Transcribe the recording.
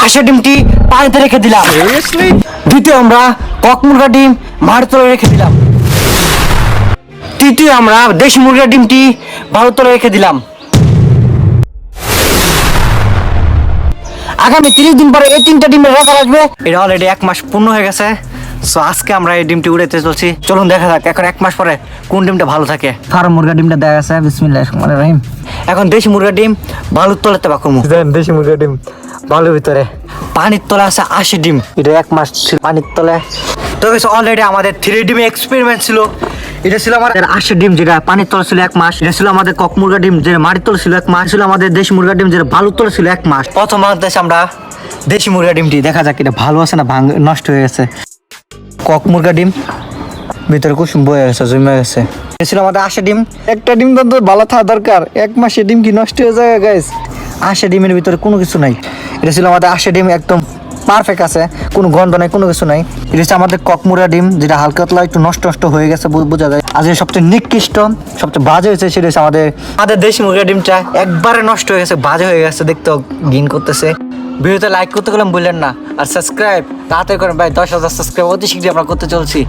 আশা ডিমটি পানিতে রেখে দিলাম। দ্বিতীয় আমরা কক মুরগা ডিম মাটির তলায় রেখে দিলাম। তৃতীয় আমরা দেশি মুরগির ডিমটি বালুর তলায় রেখে দিলাম। আগামী 30 দিন পরে এই 3টা ডিমের রেজাল্ট আসবে। এটা অলরেডি 1 মাস পূর্ণ হয়ে গেছে। সো আজকে আমরা এই ডিমটি উড়াইতে চলছি। চলুন দেখা যাক এখন 1 মাস পরে কোন ডিমটা ভালো থাকে। ফার্ম মুরগা ডিমটা দেখা গেছে। বিসমিল্লাহির রহমানির রহিম। এখন দেশি মুরগা ডিম বালুর তলাতে বাকুমু। দেশি মুরগা ডিম বালুর ভিতরে, পানির তলে আছে 80 ডিম। এটা 1 মাস ছিল পানির তলে। তো অলরেডি আমাদের 3 ডিম এক্সপেরিমেন্ট ছিল। এটা ছিল আমাদের 80 ডিম যেটা পানির তলে ছিল 1 মাস। এটা ছিল আমাদের কক মুরগা ডিম যেটা মাটির তলে ছিল 1 মাস। ছিল আমাদের দেশি মুরগা ডিম যেটা বালুর তলে ছিল 1 মাস। প্রথম বাংলাদেশে আমরা দেশি মুরগা ডিমটি দেখা যাক এটা ভালো আছে না নষ্ট হয়ে গেছে। কক মুরগা ডিম ভিতরে কুসুম বয়ে গেছে, জমে গেছে। এটা ছিল আমাদের 80 ডিম। একটা ডিম তো ভালো থাকা দরকার, 1 মাসে ডিম কি নষ্ট হয়ে যায় গাইস? 80 ডিমের ভিতরে কোনো কিছু নাই। এটা ছিল আমাদের 80 ডিম, একদম পারফেক্ট আছে, কোনো গন্ধ নাই, কোনো কিছু নাই। এটা হচ্ছে আমাদের কক মুরগা ডিম যেটা হালকা পাতলা একটু নষ্ট হয়ে গেছে, বোঝা যায়। আজ সবচেয়ে নিকৃষ্ট সবচেয়ে বাজে হয়েছে সেটা হচ্ছে আমাদের দেশি মুরগা ডিমটা একবারে নষ্ট হয়ে গেছে, বাজে হয়ে গেছে, দেখতে ঘিন করতেছে। ভিডিওতে লাইক করতে গেলাম বললেন না, আর সাবস্ক্রাইব তাড়াতাড়ি করেন ভাই। 10,000 সাবস্ক্রাইব অতি শীঘ্রই আমরা করতে চলছি।